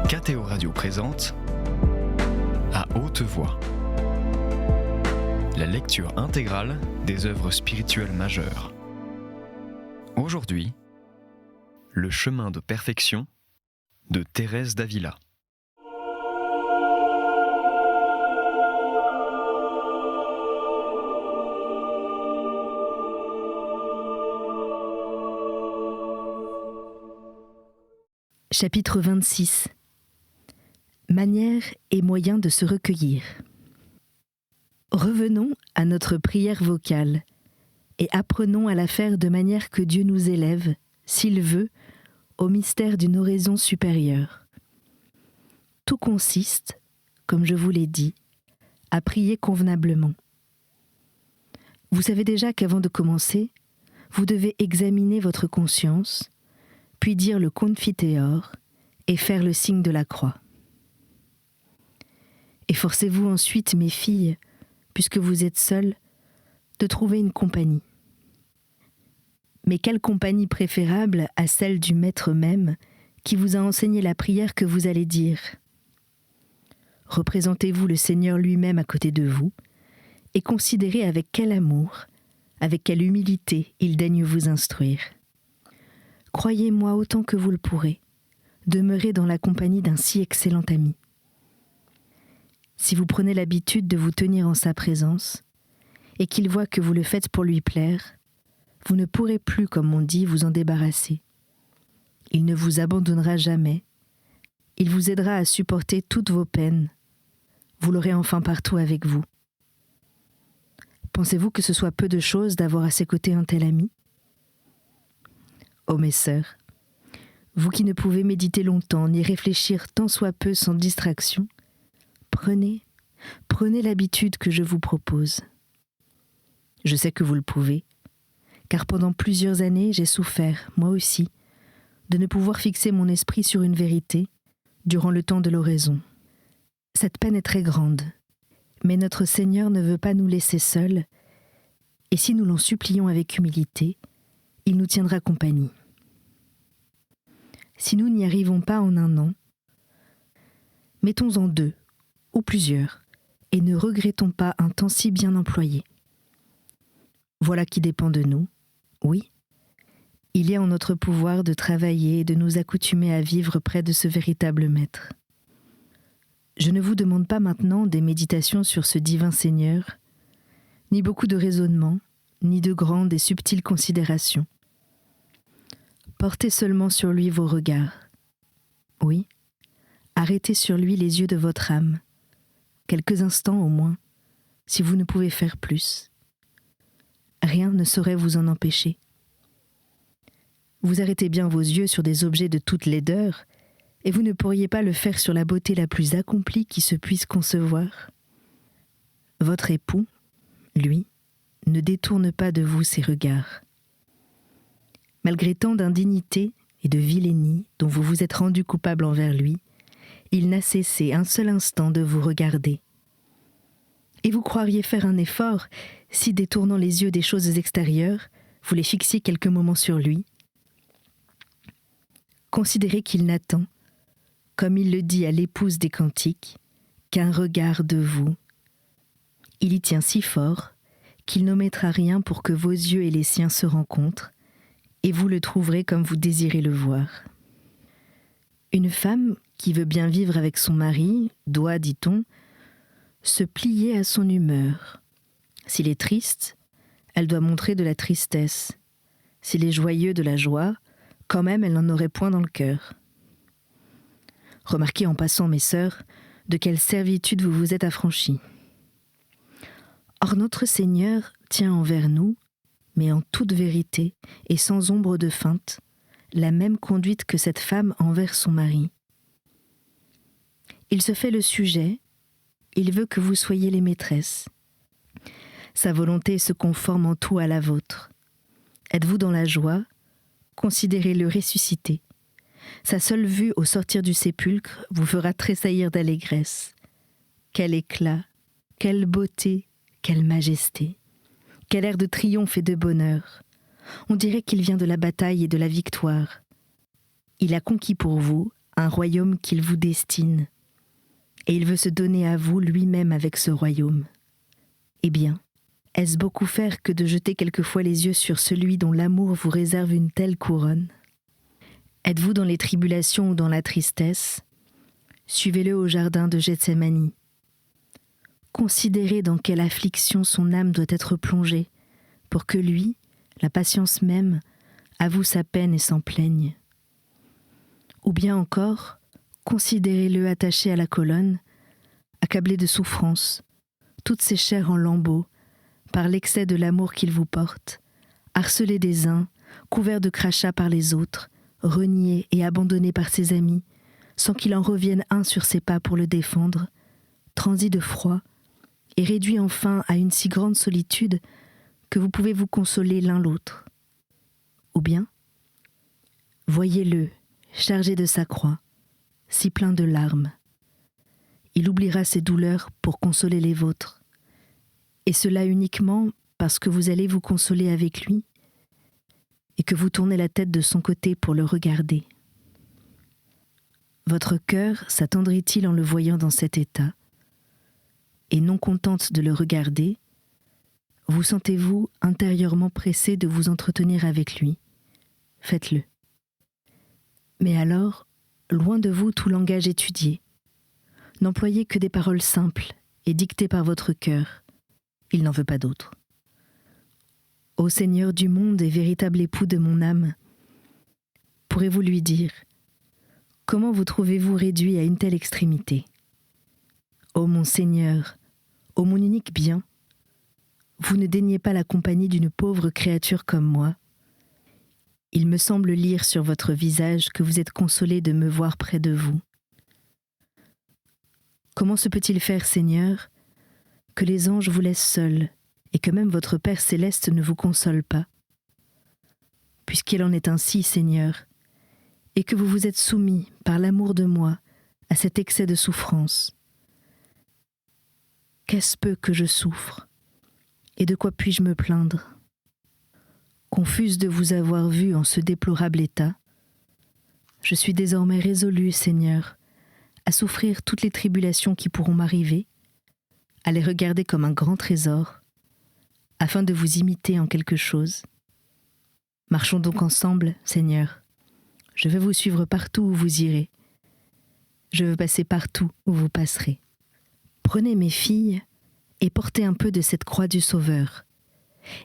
KTO Radio présente À haute voix, la lecture intégrale des œuvres spirituelles majeures. Aujourd'hui, Le chemin de perfection de Thérèse d'Avila. Chapitre 26. Manière et moyens de se recueillir. Revenons à notre prière vocale et apprenons à la faire de manière que Dieu nous élève, s'il veut, au mystère d'une oraison supérieure. Tout consiste, comme je vous l'ai dit, à prier convenablement. Vous savez déjà qu'avant de commencer, vous devez examiner votre conscience, puis dire le Confiteor et faire le signe de la croix. Efforcez-vous ensuite, mes filles, puisque vous êtes seules, de trouver une compagnie. Mais quelle compagnie préférable à celle du Maître même qui vous a enseigné la prière que vous allez dire ? Représentez-vous le Seigneur lui-même à côté de vous et considérez avec quel amour, avec quelle humilité il daigne vous instruire. Croyez-moi autant que vous le pourrez, demeurez dans la compagnie d'un si excellent ami. Si vous prenez l'habitude de vous tenir en sa présence, et qu'il voit que vous le faites pour lui plaire, vous ne pourrez plus, comme on dit, vous en débarrasser. Il ne vous abandonnera jamais, il vous aidera à supporter toutes vos peines, vous l'aurez enfin partout avec vous. Pensez-vous que ce soit peu de chose d'avoir à ses côtés un tel ami ? Ô mes sœurs, vous qui ne pouvez méditer longtemps ni réfléchir tant soit peu sans distraction, prenez l'habitude que je vous propose. Je sais que vous le pouvez, car pendant plusieurs années j'ai souffert, moi aussi, de ne pouvoir fixer mon esprit sur une vérité durant le temps de l'oraison. Cette peine est très grande, mais notre Seigneur ne veut pas nous laisser seuls, et si nous l'en supplions avec humilité, il nous tiendra compagnie. Si nous n'y arrivons pas en un an, mettons-en 2 ou plusieurs, et ne regrettons pas un temps si bien employé. Voilà qui dépend de nous, oui. Il est en notre pouvoir de travailler et de nous accoutumer à vivre près de ce véritable Maître. Je ne vous demande pas maintenant des méditations sur ce divin Seigneur, ni beaucoup de raisonnements, ni de grandes et subtiles considérations. Portez seulement sur lui vos regards. Oui, arrêtez sur lui les yeux de votre âme, quelques instants au moins, si vous ne pouvez faire plus. Rien ne saurait vous en empêcher. Vous arrêtez bien vos yeux sur des objets de toute laideur, et vous ne pourriez pas le faire sur la beauté la plus accomplie qui se puisse concevoir. Votre époux, lui, ne détourne pas de vous ses regards. Malgré tant d'indignité et de vilainie dont vous vous êtes rendu coupable envers lui, il n'a cessé un seul instant de vous regarder. Et vous croiriez faire un effort si, détournant les yeux des choses extérieures, vous les fixiez quelques moments sur lui ? Considérez qu'il n'attend, comme il le dit à l'épouse des Cantiques, qu'un regard de vous. Il y tient si fort qu'il n'omettra rien pour que vos yeux et les siens se rencontrent, et vous le trouverez comme vous désirez le voir. Une femme qui veut bien vivre avec son mari doit, dit-on, se plier à son humeur. S'il est triste, elle doit montrer de la tristesse. S'il est joyeux, de la joie, quand même elle n'en aurait point dans le cœur. Remarquez en passant, mes sœurs, de quelle servitude vous vous êtes affranchies. Or notre Seigneur tient envers nous, mais en toute vérité et sans ombre de feinte, la même conduite que cette femme envers son mari. Il se fait le sujet, il veut que vous soyez les maîtresses. Sa volonté se conforme en tout à la vôtre. Êtes-vous dans la joie ? Considérez-le ressuscité. Sa seule vue au sortir du sépulcre vous fera tressaillir d'allégresse. Quel éclat, quelle beauté, quelle majesté, quel air de triomphe et de bonheur. On dirait qu'il vient de la bataille et de la victoire. Il a conquis pour vous un royaume qu'il vous destine, et il veut se donner à vous lui-même avec ce royaume. Eh bien, est-ce beaucoup faire que de jeter quelquefois les yeux sur celui dont l'amour vous réserve une telle couronne ? Êtes-vous dans les tribulations ou dans la tristesse ? Suivez-le au jardin de Gethsémani. Considérez dans quelle affliction son âme doit être plongée, pour que lui, la patience même, avoue sa peine et s'en plaigne. Ou bien encore, considérez-le attaché à la colonne, accablé de souffrance, toutes ses chairs en lambeaux, par l'excès de l'amour qu'il vous porte, harcelé des uns, couvert de crachats par les autres, renié et abandonné par ses amis, sans qu'il en revienne un sur ses pas pour le défendre, transi de froid, et réduit enfin à une si grande solitude que vous pouvez vous consoler l'un l'autre. Ou bien, voyez-le, chargé de sa croix, si plein de larmes. Il oubliera ses douleurs pour consoler les vôtres, et cela uniquement parce que vous allez vous consoler avec lui et que vous tournez la tête de son côté pour le regarder. Votre cœur s'attendrit-il en le voyant dans cet état, et non contente de le regarder, vous sentez-vous intérieurement pressé de vous entretenir avec lui ? Faites-le. Mais alors, loin de vous tout langage étudié. N'employez que des paroles simples et dictées par votre cœur. Il n'en veut pas d'autres. Ô Seigneur du monde et véritable époux de mon âme, pourrez-vous lui dire : comment vous trouvez-vous réduit à une telle extrémité ? Ô mon Seigneur, ô mon unique bien, vous ne daignez pas la compagnie d'une pauvre créature comme moi. Il me semble lire sur votre visage que vous êtes consolé de me voir près de vous. Comment se peut-il faire, Seigneur, que les anges vous laissent seuls et que même votre Père céleste ne vous console pas ? Puisqu'il en est ainsi, Seigneur, et que vous vous êtes soumis, par l'amour de moi, à cet excès de souffrance. Qu'est-ce peu que je souffre ? Et de quoi puis-je me plaindre ? Confuse de vous avoir vu en ce déplorable état, je suis désormais résolue, Seigneur, à souffrir toutes les tribulations qui pourront m'arriver, à les regarder comme un grand trésor, afin de vous imiter en quelque chose. Marchons donc ensemble, Seigneur. Je veux vous suivre partout où vous irez. Je veux passer partout où vous passerez. Prenez mes filles et portez un peu de cette croix du Sauveur.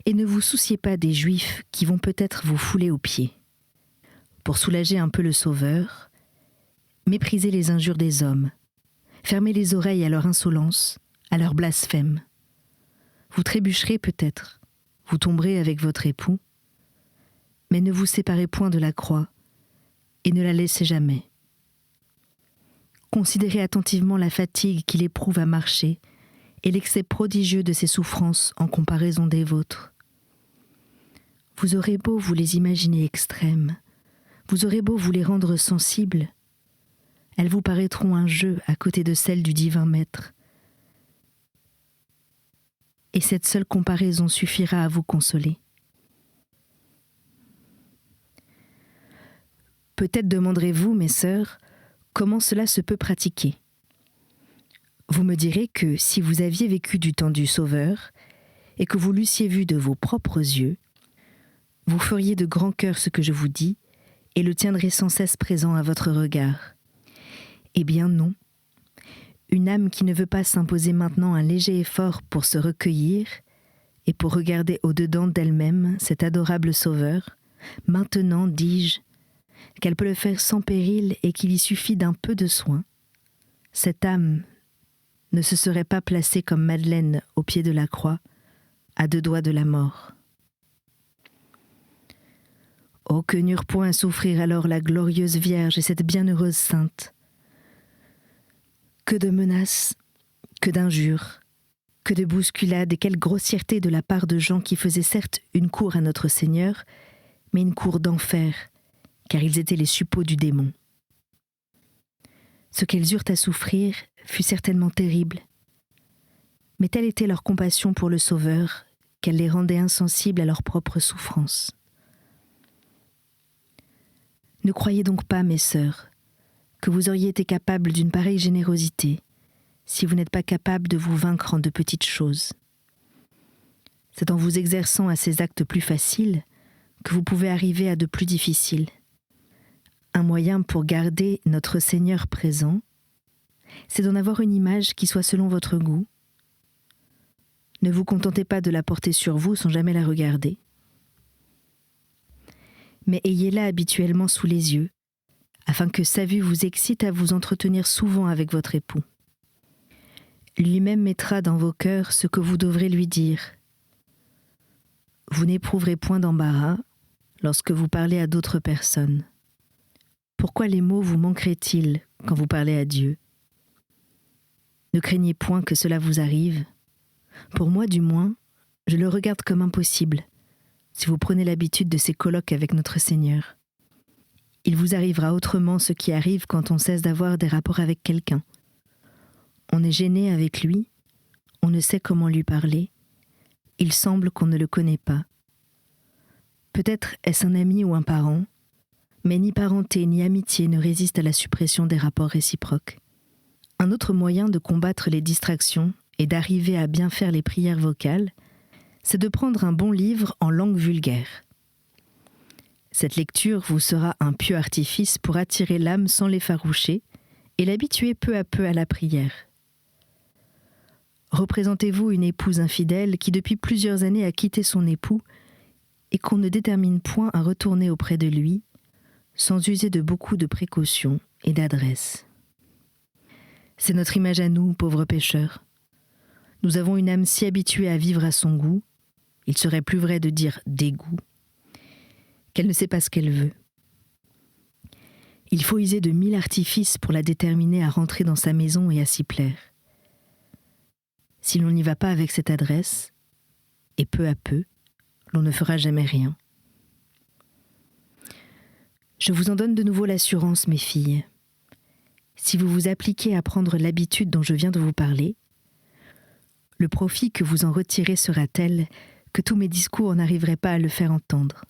Et ne vous souciez pas des Juifs qui vont peut-être vous fouler aux pieds. Pour soulager un peu le Sauveur, méprisez les injures des hommes, fermez les oreilles à leur insolence, à leur blasphème. Vous trébucherez peut-être, vous tomberez avec votre époux, mais ne vous séparez point de la croix et ne la laissez jamais. Considérez attentivement la fatigue qu'il éprouve à marcher et l'excès prodigieux de ses souffrances en comparaison des vôtres. Vous aurez beau vous les imaginer extrêmes, vous aurez beau vous les rendre sensibles, elles vous paraîtront un jeu à côté de celles du divin Maître. Et cette seule comparaison suffira à vous consoler. Peut-être demanderez-vous, mes sœurs, comment cela se peut pratiquer. Vous me direz que si vous aviez vécu du temps du Sauveur et que vous l'eussiez vu de vos propres yeux, vous feriez de grand cœur ce que je vous dis et le tiendrez sans cesse présent à votre regard. Eh bien non. Une âme qui ne veut pas s'imposer maintenant un léger effort pour se recueillir et pour regarder au-dedans d'elle-même cet adorable Sauveur, maintenant, dis-je, qu'elle peut le faire sans péril et qu'il y suffit d'un peu de soin, cette âme ne se serait pas placée comme Madeleine au pied de la croix, à 2 doigts de la mort. Oh, que n'eurent point à souffrir alors la glorieuse Vierge et cette bienheureuse sainte. Que de menaces, que d'injures, que de bousculades et quelle grossièreté de la part de gens qui faisaient certes une cour à notre Seigneur, mais une cour d'enfer, car ils étaient les suppôts du démon. Ce qu'elles eurent à souffrir fut certainement terrible, mais telle était leur compassion pour le Sauveur qu'elle les rendait insensibles à leurs propres souffrances. Ne croyez donc pas, mes sœurs, que vous auriez été capable d'une pareille générosité si vous n'êtes pas capable de vous vaincre en de petites choses. C'est en vous exerçant à ces actes plus faciles que vous pouvez arriver à de plus difficiles. Un moyen pour garder notre Seigneur présent, c'est d'en avoir une image qui soit selon votre goût. Ne vous contentez pas de la porter sur vous sans jamais la regarder, mais ayez-la habituellement sous les yeux, afin que sa vue vous excite à vous entretenir souvent avec votre époux. Lui-même mettra dans vos cœurs ce que vous devrez lui dire. Vous n'éprouverez point d'embarras lorsque vous parlez à d'autres personnes. Pourquoi les mots vous manqueraient-ils quand vous parlez à Dieu ? Ne craignez point que cela vous arrive. Pour moi, du moins, je le regarde comme impossible, si vous prenez l'habitude de ces colloques avec notre Seigneur. Il vous arrivera autrement ce qui arrive quand on cesse d'avoir des rapports avec quelqu'un. On est gêné avec lui, on ne sait comment lui parler, il semble qu'on ne le connaît pas. Peut-être est-ce un ami ou un parent, mais ni parenté ni amitié ne résistent à la suppression des rapports réciproques. Un autre moyen de combattre les distractions et d'arriver à bien faire les prières vocales, c'est de prendre un bon livre en langue vulgaire. Cette lecture vous sera un pieux artifice pour attirer l'âme sans l'effaroucher et l'habituer peu à peu à la prière. Représentez-vous une épouse infidèle qui depuis plusieurs années a quitté son époux et qu'on ne détermine point à retourner auprès de lui sans user de beaucoup de précautions et d'adresse. C'est notre image à nous, pauvres pécheurs. Nous avons une âme si habituée à vivre à son goût, il serait plus vrai de dire dégoût, qu'elle ne sait pas ce qu'elle veut. Il faut user de 1000 artifices pour la déterminer à rentrer dans sa maison et à s'y plaire. Si l'on n'y va pas avec cette adresse, et peu à peu, l'on ne fera jamais rien. Je vous en donne de nouveau l'assurance, mes filles. Si vous vous appliquez à prendre l'habitude dont je viens de vous parler, le profit que vous en retirez sera tel que tous mes discours n'arriveraient pas à le faire entendre.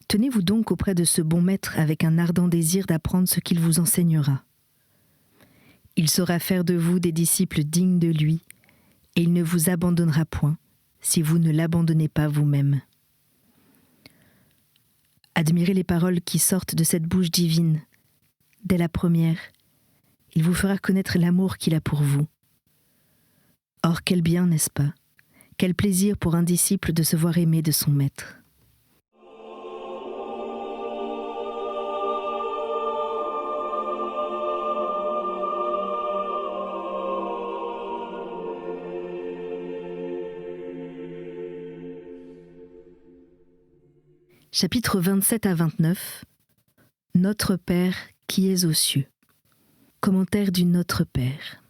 Tenez-vous donc auprès de ce bon maître avec un ardent désir d'apprendre ce qu'il vous enseignera. Il saura faire de vous des disciples dignes de lui, et il ne vous abandonnera point si vous ne l'abandonnez pas vous-même. Admirez les paroles qui sortent de cette bouche divine. Dès la première, il vous fera connaître l'amour qu'il a pour vous. Or, quel bien, n'est-ce pas ? Quel plaisir pour un disciple de se voir aimé de son maître. Chapitres 27 à 29. Notre Père qui es aux cieux. Commentaire du Notre Père.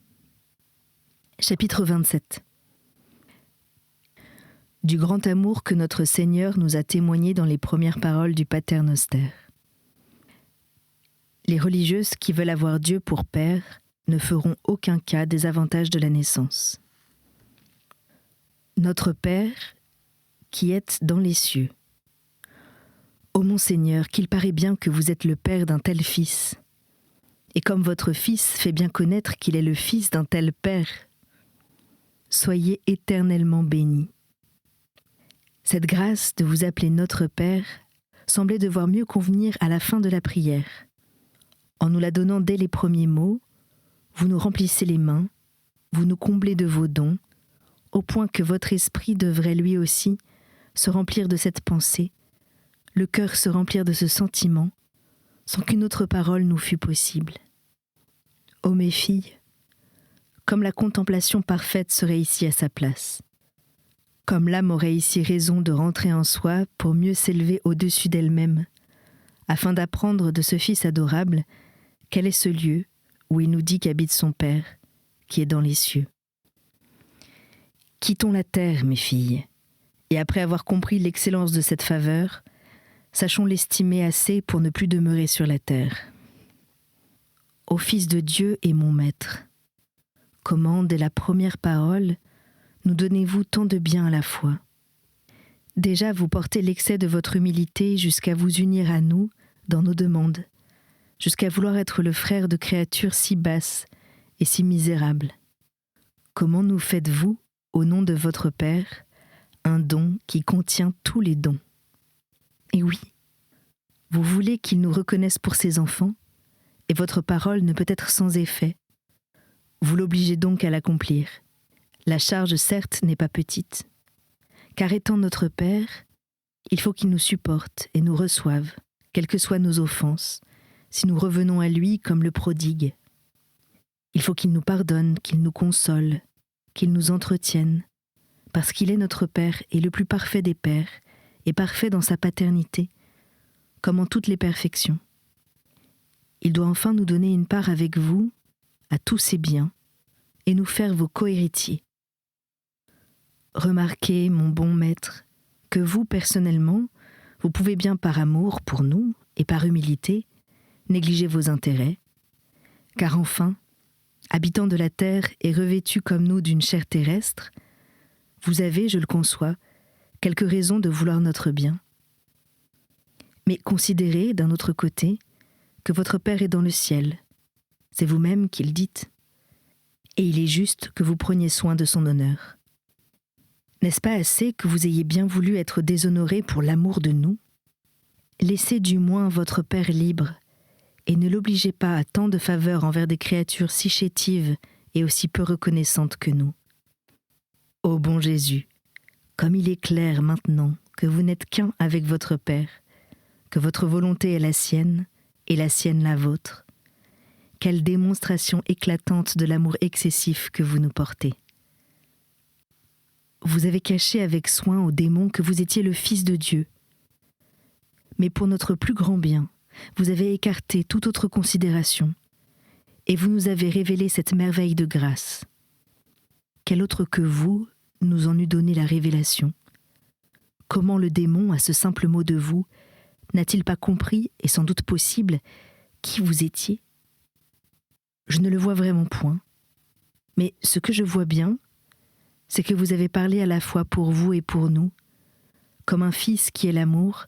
Chapitre 27. Du grand amour que notre Seigneur nous a témoigné dans les premières paroles du Pater Noster. Les religieuses qui veulent avoir Dieu pour Père ne feront aucun cas des avantages de la naissance. Notre Père qui êtes dans les cieux. Ô mon Seigneur, qu'il paraît bien que vous êtes le Père d'un tel Fils, et comme votre Fils fait bien connaître qu'il est le Fils d'un tel Père, soyez éternellement bénis. Cette grâce de vous appeler notre Père semblait devoir mieux convenir à la fin de la prière. En nous la donnant dès les premiers mots, vous nous remplissez les mains, vous nous comblez de vos dons, au point que votre esprit devrait lui aussi se remplir de cette pensée, le cœur se remplir de ce sentiment, sans qu'une autre parole nous fût possible. Ô mes filles, comme la contemplation parfaite serait ici à sa place, comme l'âme aurait ici raison de rentrer en soi pour mieux s'élever au-dessus d'elle-même, afin d'apprendre de ce Fils adorable quel est ce lieu où il nous dit qu'habite son Père, qui est dans les cieux. Quittons la terre, mes filles, et après avoir compris l'excellence de cette faveur, sachons l'estimer assez pour ne plus demeurer sur la terre. Ô Fils de Dieu et mon Maître, comment, dès la première parole, nous donnez-vous tant de bien à la fois. Déjà vous portez l'excès de votre humilité jusqu'à vous unir à nous dans nos demandes, jusqu'à vouloir être le frère de créatures si basses et si misérables. Comment nous faites-vous, au nom de votre Père, un don qui contient tous les dons? Et oui, vous voulez qu'il nous reconnaisse pour ses enfants, et votre parole ne peut être sans effet. Vous l'obligez donc à l'accomplir. La charge, certes, n'est pas petite, car étant notre Père, il faut qu'il nous supporte et nous reçoive, quelles que soient nos offenses, si nous revenons à lui comme le prodigue. Il faut qu'il nous pardonne, qu'il nous console, qu'il nous entretienne, parce qu'il est notre Père et le plus parfait des pères, et parfait dans sa paternité, comme en toutes les perfections. Il doit enfin nous donner une part avec vous, à tous ses biens, et nous faire vos cohéritiers. Remarquez, mon bon maître, que vous, personnellement, vous pouvez bien par amour pour nous et par humilité négliger vos intérêts, car enfin, habitant de la terre et revêtu comme nous d'une chair terrestre, vous avez, je le conçois, quelques raisons de vouloir notre bien. Mais considérez, d'un autre côté, que votre Père est dans le ciel. C'est vous-même qui le dites. Et il est juste que vous preniez soin de son honneur. N'est-ce pas assez que vous ayez bien voulu être déshonoré pour l'amour de nous? Laissez du moins votre Père libre, et ne l'obligez pas à tant de faveurs envers des créatures si chétives et aussi peu reconnaissantes que nous. Ô bon Jésus, comme il est clair maintenant que vous n'êtes qu'un avec votre Père, que votre volonté est la sienne, et la sienne la vôtre, quelle démonstration éclatante de l'amour excessif que vous nous portez. Vous avez caché avec soin aux démons que vous étiez le Fils de Dieu. Mais pour notre plus grand bien, vous avez écarté toute autre considération, et vous nous avez révélé cette merveille de grâce. Quel autre que vous nous en eût donné la révélation? Comment le démon, à ce simple mot de vous, n'a-t-il pas compris, et sans doute possible, qui vous étiez? Je ne le vois vraiment point, mais ce que je vois bien, c'est que vous avez parlé à la fois pour vous et pour nous, comme un fils qui est l'amour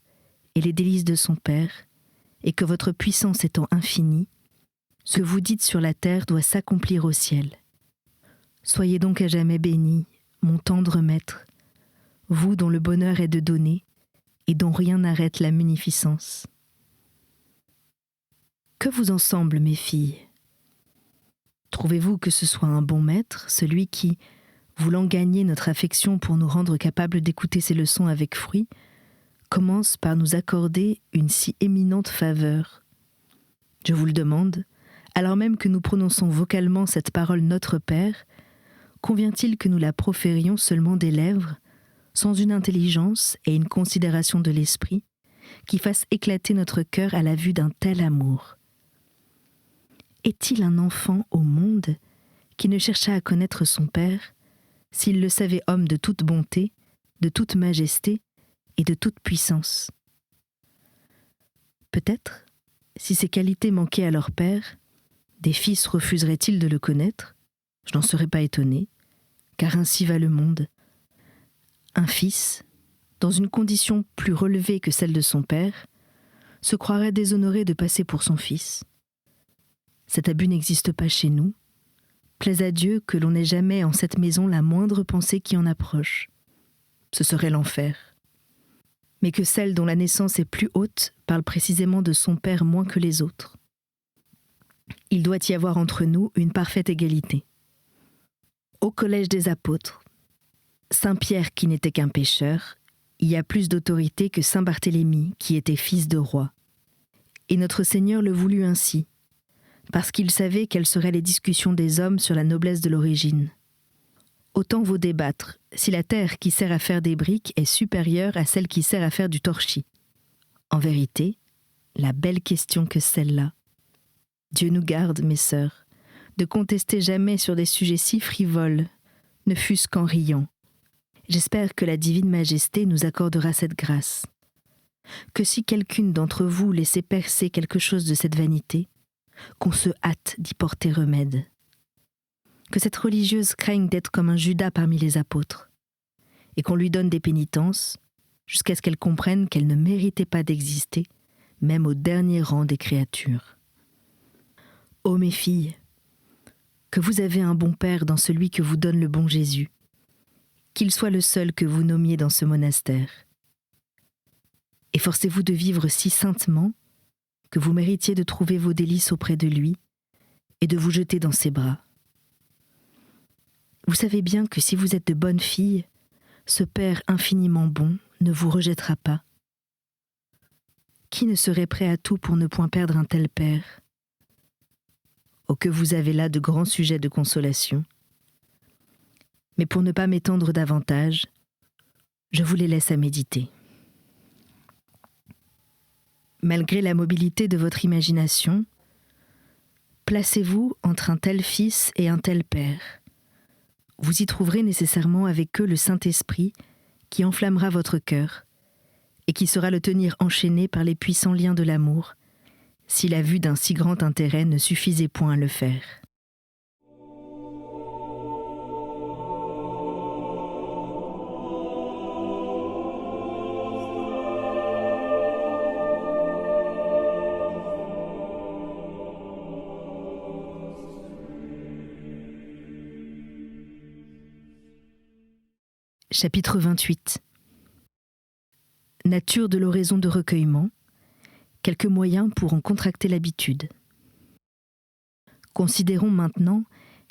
et les délices de son Père, et que votre puissance étant infinie, ce que vous dites sur la terre doit s'accomplir au ciel. Soyez donc à jamais bénis, mon tendre Maître, vous dont le bonheur est de donner, et dont rien n'arrête la munificence. Que vous en semble, mes filles? Trouvez-vous que ce soit un bon maître, celui qui, voulant gagner notre affection pour nous rendre capables d'écouter ses leçons avec fruit, commence par nous accorder une si éminente faveur? Je vous le demande, alors même que nous prononçons vocalement cette parole Notre Père, convient-il que nous la proférions seulement des lèvres, sans une intelligence et une considération de l'esprit, qui fassent éclater notre cœur à la vue d'un tel amour? Est-il un enfant au monde qui ne cherchât à connaître son Père, s'il le savait homme de toute bonté, de toute majesté et de toute puissance? Peut-être, si ces qualités manquaient à leur père, des fils refuseraient-ils de le connaître? Je n'en serais pas étonné, car ainsi va le monde. Un fils, dans une condition plus relevée que celle de son père, se croirait déshonoré de passer pour son fils. Cet abus n'existe pas chez nous. Plaise à Dieu que l'on n'ait jamais en cette maison la moindre pensée qui en approche. Ce serait l'enfer. Mais que celle dont la naissance est plus haute parle précisément de son père moins que les autres. Il doit y avoir entre nous une parfaite égalité. Au collège des apôtres, Saint Pierre, qui n'était qu'un pécheur, y a plus d'autorité que Saint Barthélemy, qui était fils de roi. Et notre Seigneur le voulut ainsi, parce qu'il savait quelles seraient les discussions des hommes sur la noblesse de l'origine. Autant vaut débattre si la terre qui sert à faire des briques est supérieure à celle qui sert à faire du torchis. En vérité, la belle question que celle-là. Dieu nous garde, mes sœurs, de contester jamais sur des sujets si frivoles, ne fût-ce qu'en riant. J'espère que la divine majesté nous accordera cette grâce. Que si quelqu'une d'entre vous laissait percer quelque chose de cette vanité, qu'on se hâte d'y porter remède. Que cette religieuse craigne d'être comme un Judas parmi les apôtres, et qu'on lui donne des pénitences, jusqu'à ce qu'elle comprenne qu'elle ne méritait pas d'exister, même au dernier rang des créatures. Ô mes filles, que vous avez un bon Père dans celui que vous donne le bon Jésus, qu'il soit le seul que vous nommiez dans ce monastère. Efforcez-vous de vivre si saintement que vous méritiez de trouver vos délices auprès de lui et de vous jeter dans ses bras. Vous savez bien que si vous êtes de bonnes filles, ce Père infiniment bon ne vous rejettera pas. Qui ne serait prêt à tout pour ne point perdre un tel Père ? Oh, que vous avez là de grands sujets de consolation. Mais pour ne pas m'étendre davantage, je vous les laisse à méditer. Malgré la mobilité de votre imagination, placez-vous entre un tel fils et un tel père. Vous y trouverez nécessairement avec eux le Saint-Esprit qui enflammera votre cœur et qui saura le tenir enchaîné par les puissants liens de l'amour, si la vue d'un si grand intérêt ne suffisait point à le faire. Chapitre 28. Nature de l'oraison de recueillement, quelques moyens pour en contracter l'habitude. Considérons maintenant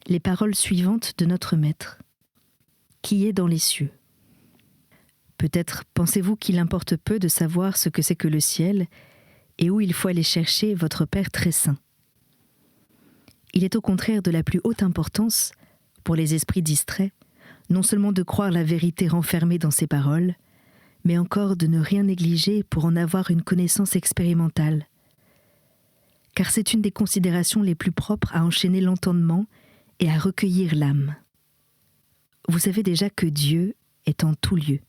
les paroles suivantes de notre Maître, qui est dans les cieux. Peut-être pensez-vous qu'il importe peu de savoir ce que c'est que le ciel et où il faut aller chercher votre Père très saint. Il est au contraire de la plus haute importance, pour les esprits distraits, non seulement de croire la vérité renfermée dans ces paroles, mais encore de ne rien négliger pour en avoir une connaissance expérimentale. Car c'est une des considérations les plus propres à enchaîner l'entendement et à recueillir l'âme. Vous savez déjà que Dieu est en tout lieu.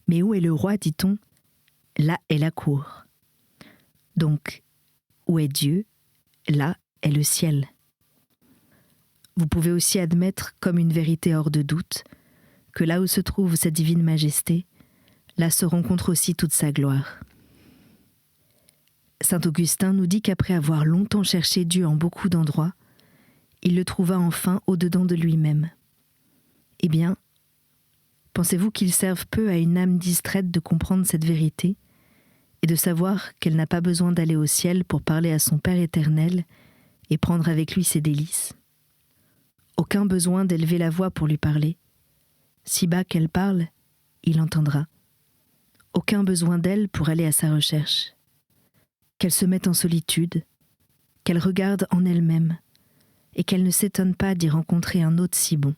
Mais où est le roi, dit-on ? Là est la cour. Donc, où est Dieu ? Là est le ciel. Vous pouvez aussi admettre comme une vérité hors de doute que là où se trouve sa divine majesté, là se rencontre aussi toute sa gloire. Saint Augustin nous dit qu'après avoir longtemps cherché Dieu en beaucoup d'endroits, il le trouva enfin au-dedans de lui-même. Eh bien, pensez-vous qu'il serve peu à une âme distraite de comprendre cette vérité et de savoir qu'elle n'a pas besoin d'aller au ciel pour parler à son Père éternel et prendre avec lui ses délices ? Aucun besoin d'élever la voix pour lui parler. Si bas qu'elle parle, il entendra. Aucun besoin d'elle pour aller à sa recherche. Qu'elle se mette en solitude, qu'elle regarde en elle-même, et qu'elle ne s'étonne pas d'y rencontrer un autre si bon.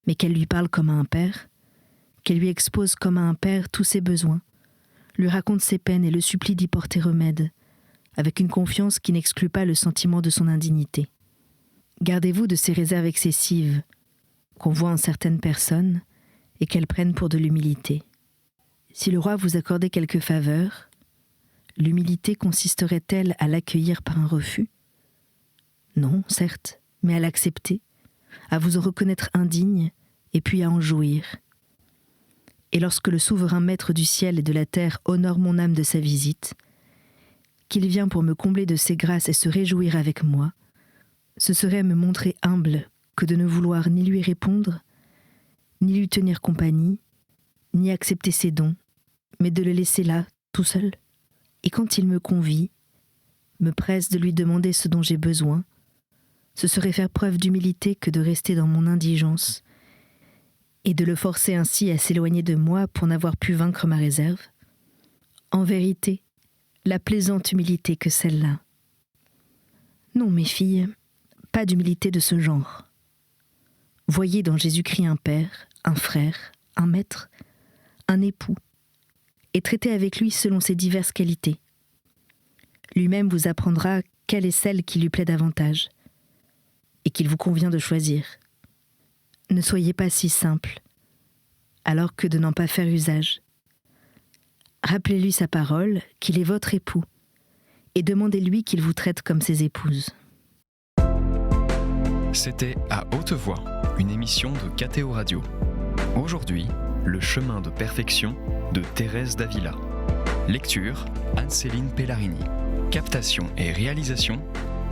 Mais qu'elle lui parle comme à un père, qu'elle lui expose comme à un père tous ses besoins, lui raconte ses peines et le supplie d'y porter remède, avec une confiance qui n'exclut pas le sentiment de son indignité. Gardez-vous de ces réserves excessives qu'on voit en certaines personnes et qu'elles prennent pour de l'humilité. Si le roi vous accordait quelque faveur, l'humilité consisterait-elle à l'accueillir par un refus ? Non, certes, mais à l'accepter, à vous en reconnaître indigne et puis à en jouir. Et lorsque le souverain maître du ciel et de la terre honore mon âme de sa visite, qu'il vient pour me combler de ses grâces et se réjouir avec moi, ce serait me montrer humble que de ne vouloir ni lui répondre, ni lui tenir compagnie, ni accepter ses dons, mais de le laisser là, tout seul. Et quand il me convie, me presse de lui demander ce dont j'ai besoin, ce serait faire preuve d'humilité que de rester dans mon indigence, et de le forcer ainsi à s'éloigner de moi pour n'avoir pu vaincre ma réserve. En vérité, la plaisante humilité que celle-là. Non, mes filles, pas d'humilité de ce genre. Voyez dans Jésus-Christ un père, un frère, un maître, un époux, et traitez avec lui selon ses diverses qualités. Lui-même vous apprendra quelle est celle qui lui plaît davantage, et qu'il vous convient de choisir. Ne soyez pas si simple, alors que de n'en pas faire usage. Rappelez-lui sa parole, qu'il est votre époux, et demandez-lui qu'il vous traite comme ses épouses. C'était À Haute Voix, une émission de KTO Radio. Aujourd'hui, Le chemin de perfection de Thérèse d'Avila. Lecture, Anne-Céline Pellarini. Captation et réalisation,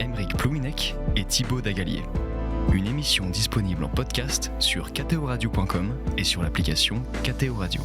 Aymeric Plouminec et Thibaut Dagalier. Une émission disponible en podcast sur ktoradio.com et sur l'application KTO Radio.